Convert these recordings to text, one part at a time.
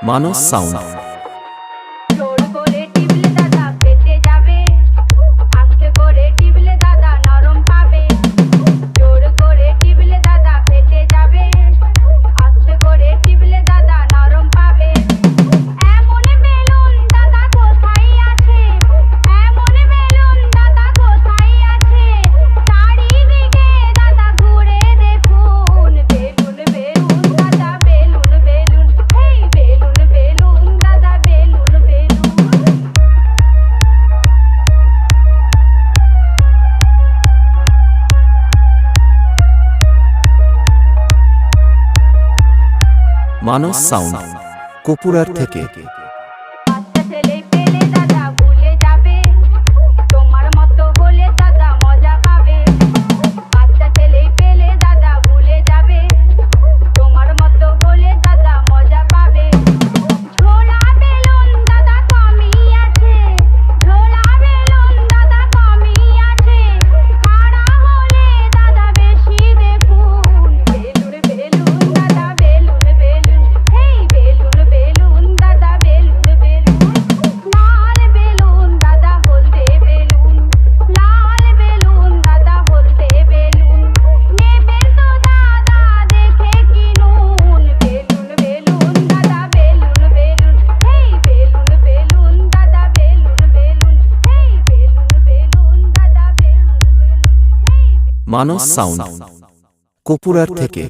মানস sound. জোর করে টিপলে দাদা ফেটে যাবে, আস্তে করে টিপলে দাদা নরম পাবে। জোর করে টিপলে দাদা ফেটে যাবে, আস্তে করে টিপলে দাদা নরম পাবে। এমন বেলুন দাদা কোথায় আছে, এমন বেলুন দাদা কোথায় আছে, চারিদিকে দাদা ঘুরে দেখুন। বেলুন বেলুন দাদা বেলুন বেলুন, হেই বেলুন বেলুন দাদা বেলুন বেলুন। মানস সাউন্ড কপুরার থেকে। বাচ্চা ছেলে পেলে দাদা ভুলে যাবে, তোমার মতো বলে দাদা মজা পাবে। বাচ্চা ছেলে পেলে দাদা ভুলে যাবে, তোমার মতো বলে দাদা মজা পাবে। ঝোলা বেলুন দাদা কমই আছে, ঝোলা বেলুন দাদা কমই আছে, খাড়া হলে দাদা বেশি দেখুন। বেলুন বেলুন দাদা বেলুন বেলুন, হেই বেলুন বেলুন দাদা বেলুন বেলুন। লাল বেলুন দাদা হলদে বেলুন, লাল বেলুন দাদা হলদে বেলুন, নেবেন তো দাদা দেখে কিনুন। বেলুন বেলুন দাদা বেলুন বেলুন, হেই বেলুন বেলুন দাদা বেলুন বেলুন, হেই বেলুন বেলুন দাদা বেলুন বেলুন, হেই। মানস সাউন্ড কপুরার থেকে।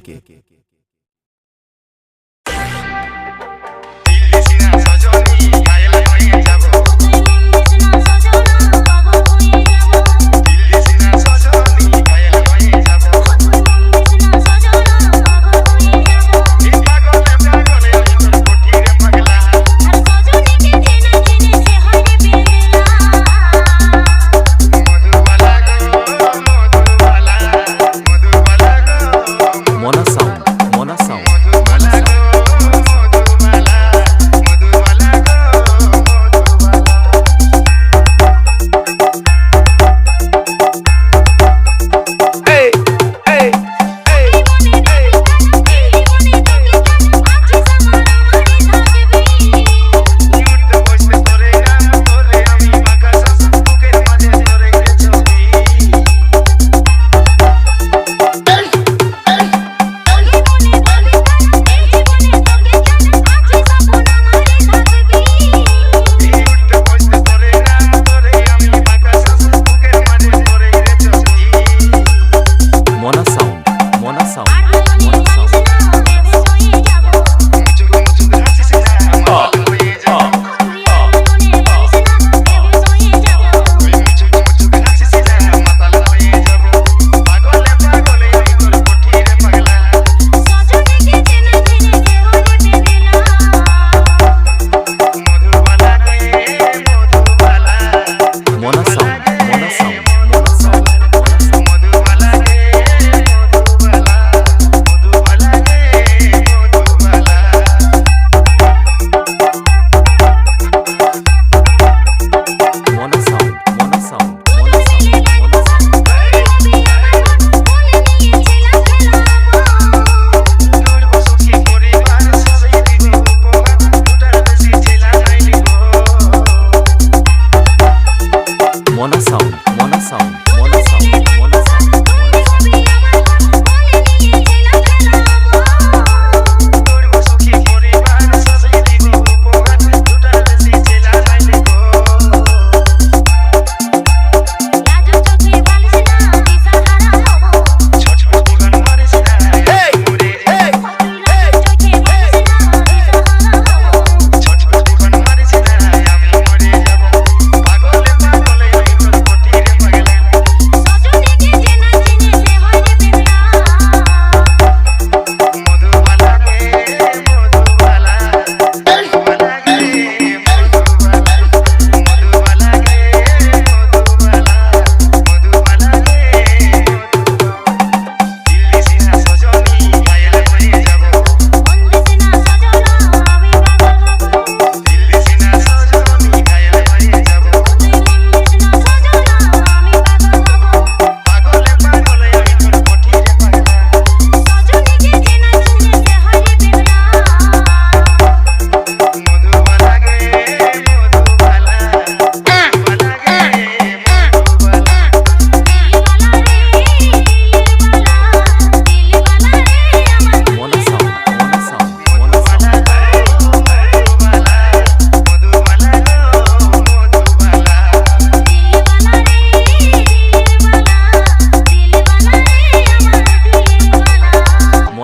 মনা সাউন্ড।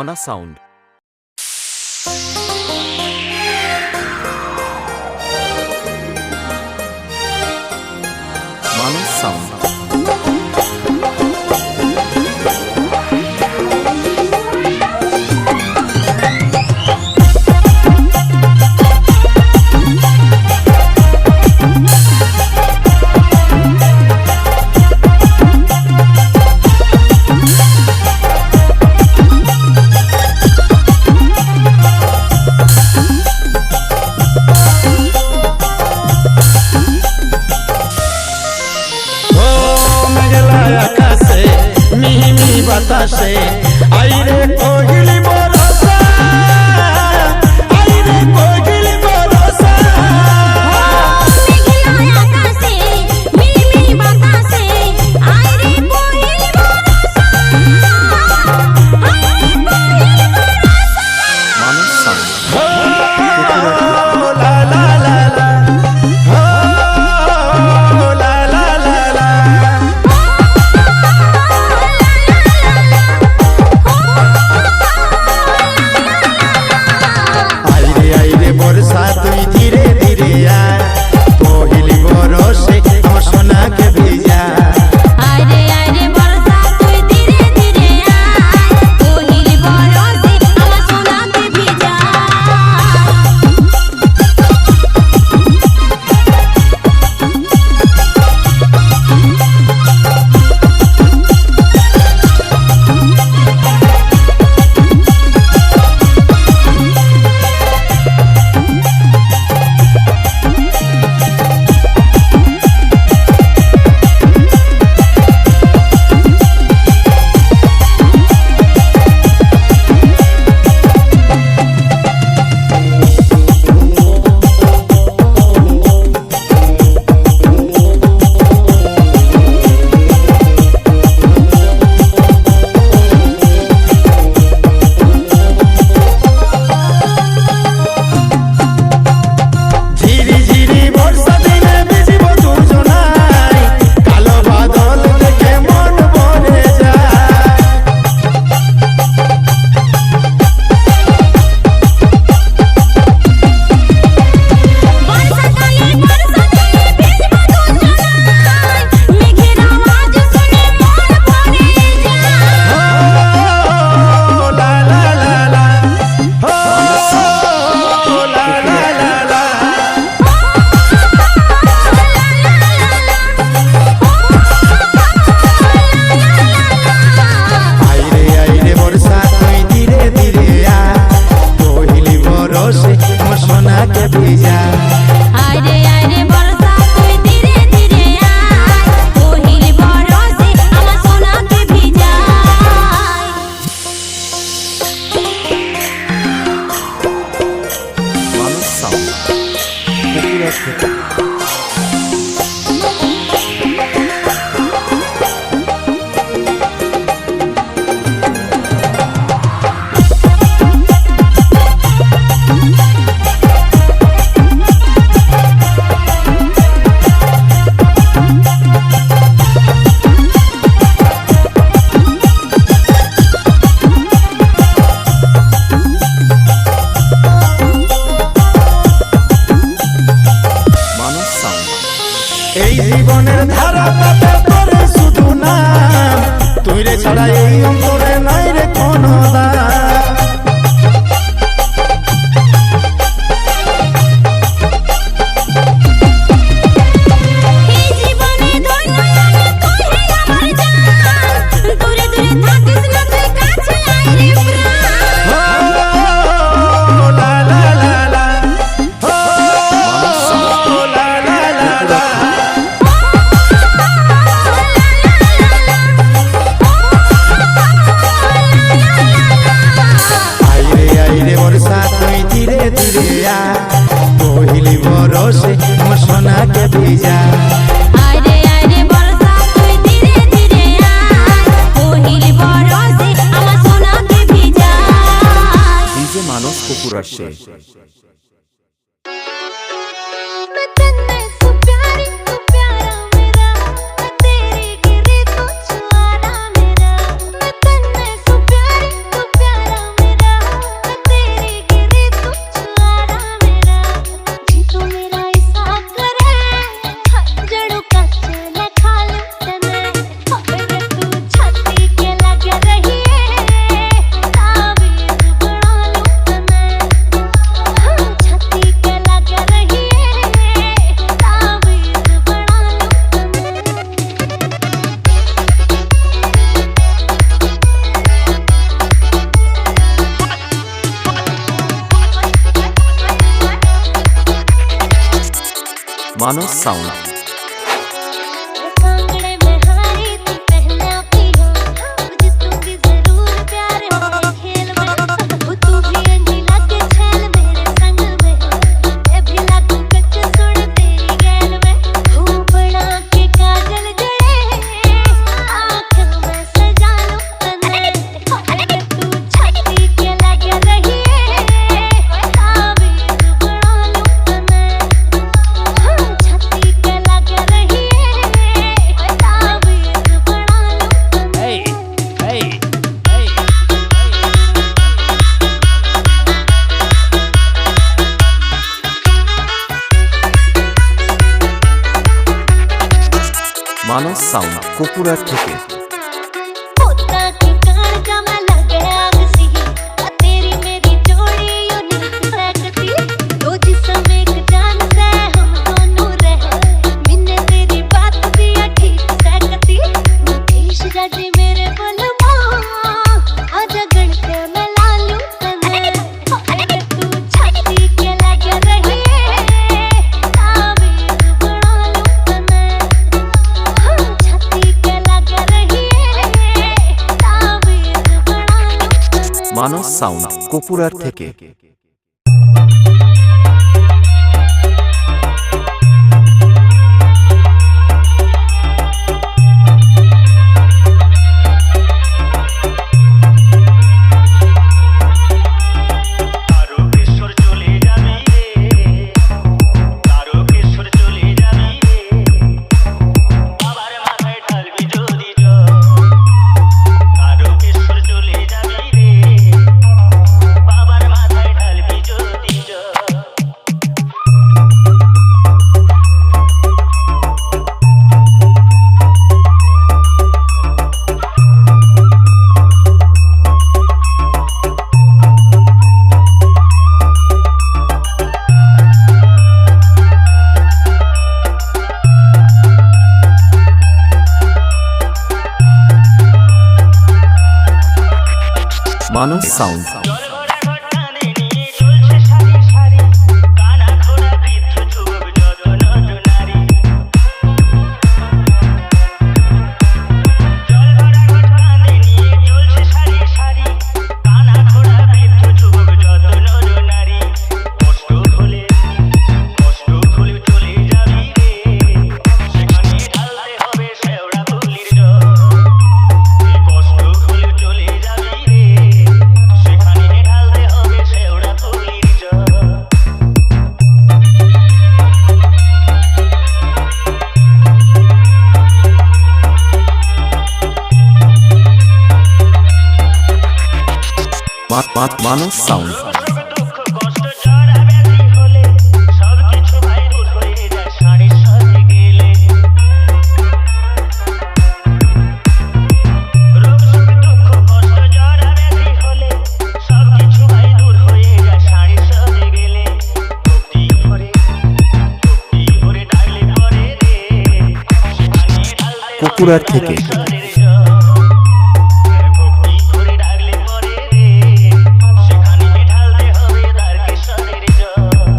মানা সাউন্ড। মানস সাউন্ড। বাতাসে আইরে কোকিলি বরসা, আইরে কোকিলি বরসা। মেঘলা আকাশে মিলিমিলি বাতাসে আইরে কোকিলি বরসা, আইরে কোকিলি বরসা। মানস সাউন্ড। লা লা লা লা, লা লা লা লা। আইরে আইরে বর্ষা তুই ধীরে ধীরে আয়, পহিলি বরষে আমার সোনাকে ভিজা। আইরে আইরে বরসা তুই ধীরে ধীরে আয়, কোকিলি বরসে আমার সোনাকে ভিজা। ঝিরি ঝিরি বর্ষা দিনে ভিজিব দুজনাই, কালো বাদল দেখে মন ভরে যায়। বর্ষাকালে ভিজব দুজনাই, মেঘের আওয়াজ শুনে মন ভরে যায়। লা লা লা লা, লা লা লা লা। আইরে আইরে বর্ষা তুই ধীরে ধীরে আয়, পহিলি বরষে আমার সোনাকে ভিজা। আইরে আইরে বরসা তুই ধীরে ধীরে আয়, কোকিলি বরসে আমার সোনাকে ভিজা। মানস সাউন্ড। বগুড়া থেকে। মানস সাউন্ড। এই জীবনের ধারা পাতা করে শুধু নাম, তুই রে ছাড়া এই অন্তরে নাই রে কোনো দাম। এই জীবনে ধন্য আমি তুই হে আমার জান, দূরে দূরে থাকিস না তুই কাছে আয় রে প্রাণ। লা লা লা লা, লা লা লা লা। আইরে আইরে বর্ষা তুই ধীরে ধীরে আয়, পহিলি বরষে আমার সোনাকে ভিজা। আইরে আইরে বরসা তুই ধীরে ধীরে আয়, কোকিলি বরসে আমার সোনাকে ভিজা। ডিজে মানস কপুরার শেষ। मैं तेरे से प्यारी तू प्यारा मेरा, मैं तेरे गिरे तू छुआना मेरा। मैं तेरे से प्यारी तू प्यारा মানস সাউন্ড कांगड़े में हारी तू पहना पिया जिसूंगी जरूर प्यार होने खेल में तू भी अंजीला के छैल मेरे संग में मैं भी लागू कच्चे सुन तेरी गैल में खूब बना के काजल जड़े आँखों में सजा लूं तने तू छाती के लगे रही ताबीज़ बना लूं तने छाती के लगे रही ताबीज़ बना लूं तने মানস সাউন্ড কপুরার থেকে होता के कांजा में लगे आग सी तेरी मेरी जोड़ी यूनिक सकती दो जिस्म एक जान से हम दोनों रहे मैंने तेरी बात दिया ठीक सकती मुकेश जाजी मेरे बलमा आजा गण के मैं ला लूं तने तू छाती के लगे रही ताबीज़ बना लूं तने छाती के लगे रही ताबीज़ बना लूं तने মানস সাউন্ড কপুরার থেকে তারকেশ্বর চলে যাবি রে তারকেশ্বর চলে যাবি রে বাবার মাথায় ঢালবি যদি জল তারকেশ্বর চলে যাবি রে বাবার মাথায় ঢালবি যদি জল মানস সাউন্ড জলভরা ঘটানে নিয়ে চলছে সারি সারি কানা ঘোড়া বৃদ্ধ যুবক যত নর নারী জলভরা ঘটানে নিয়ে চলছে সারি সারি কানা ঘোড়া বৃদ্ধ যুবক যত নর নারী কষ্ট হলে চলে যাবি রে সেখানে ঢালতে হবে শেওড়া ফুলির জল কষ্ট হলে চলে যাবি রে সেখানে ঢালতে হবে শেওড়া ফুলির জল মানস সাউন্ড দুঃখ কষ্ট জরা ব্যাধি হলে সবকিছু ভাই দূর হয়ে যায় শাড়ির সাথে গেলে রোগ সুখ দুঃখ কষ্ট জরা ব্যাধি হলে সবকিছু ভাই দূর হয়ে যায় শাড়ির সাথে গেলে ভক্তি ভরে ডাকলে পরে রে সেখানে ঢালতে কপুরার থেকে ভক্তি করে ডাকলে পরে রে সেখানে ঢালতে হবে দ্বারকেশ্বরের জল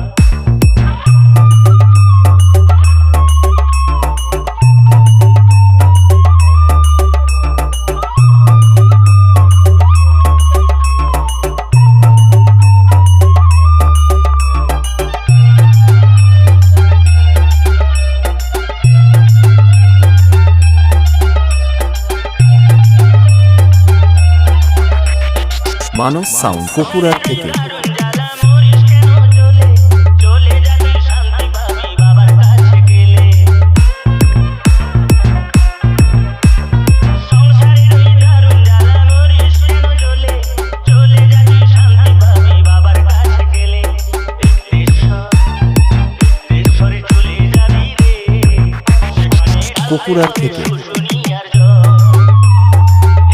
মানস সাউন্ড কপুরার থেকে দারুণ জ্বালা মরিস কেন জ্বলে চলে যাবি শান্তি পাবি বাবার কাছে গেলে সংসারের ওই দারুণ জ্বালা মরিস কেন জ্বলে চলে যাবি শান্তি পাবি বাবার কাছে গেলে একটেশ্বরে চলে যাবি রে সেখানে কপুরার থেকে শুশুনিয়ার জল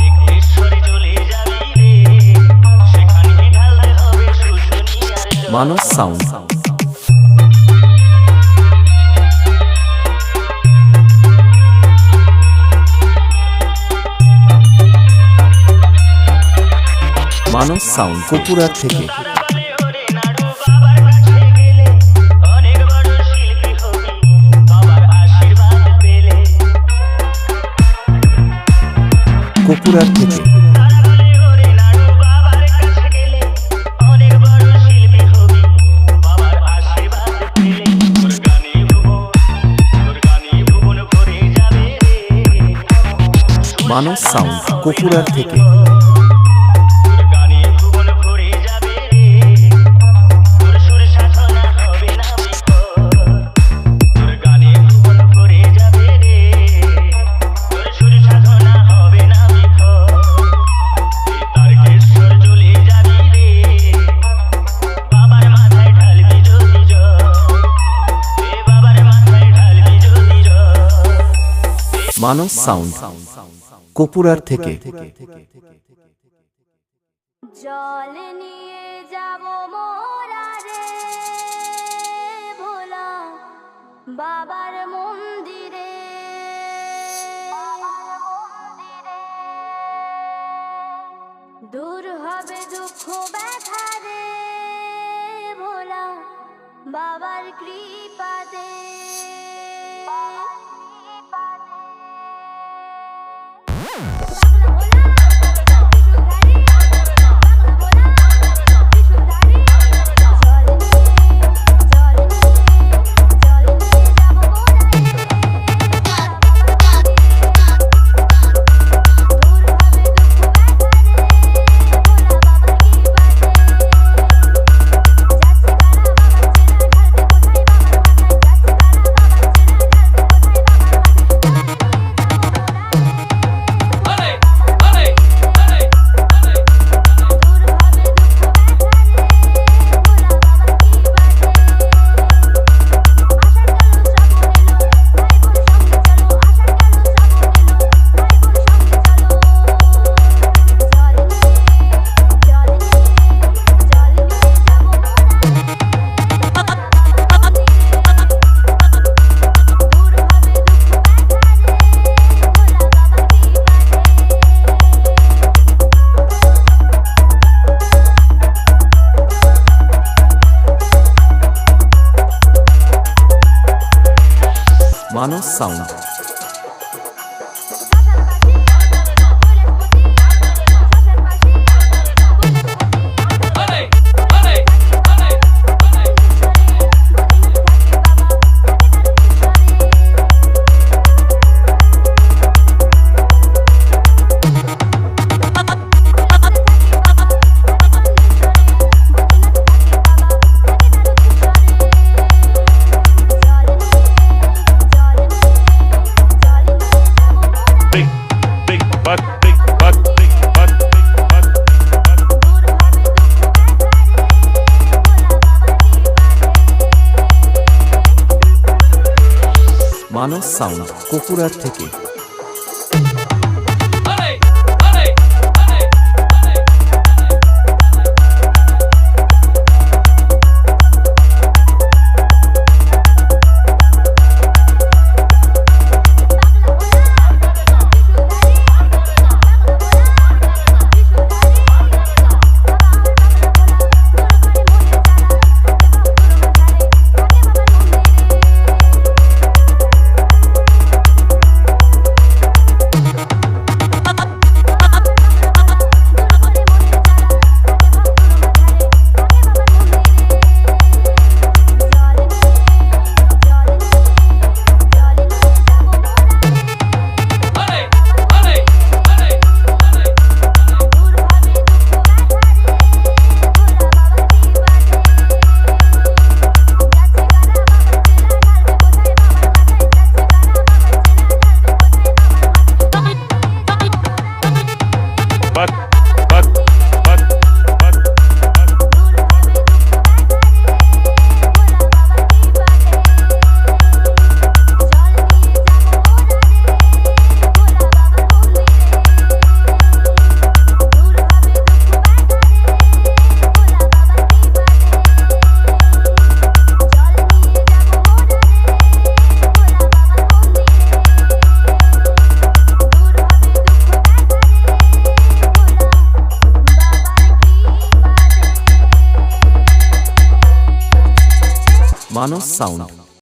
একটেশ্বরে চলে যাবি রে সেখানে ঢালতে হবে শুশুনিয়ার জল মানস সাউন্ড মানস সাউন্ড কপুরার থেকে বলে ওরে নাড়ু বাবার কাছে গেলে অনেক বড় শিল্পী হবি কপুরার থেকে তারাগলে ওরে নাড়ু বাবার কাছে গেলে অনেক বড় শিল্পী হবি বাবার আশীর্বাদ পেলে তোর গানে ভুবন ভরে যাবে রে মানস সাউন্ড কপুরার থেকে তোর গানে ভুবন ভরে যাবে রে তোর সুর সাধনা হবে না বিফল তোর গানে ভুবন ভরে যাবে রে তোর সুর সাধনা হবে না বিফল এই তারকেশ্বর চলে যাবি রে বাবার মাথায় ঢালবি যদি জল এ বাবার মাথায় ঢালবি যদি জল মানস সাউন্ড কপুরার থেকে জল নিয়ে যাব মোরা রে ভোলা বাবার মন্দিরে দূর হবে দুঃখ ব্যথা রে ভোলা বাবার কৃপাতে মানস sound Big butt, big butt, big butt, big butt, big butt. মানস সাউন্ড কপুরার থেকে Butt, butt, butt, butt, butt. মানস সাউন্ড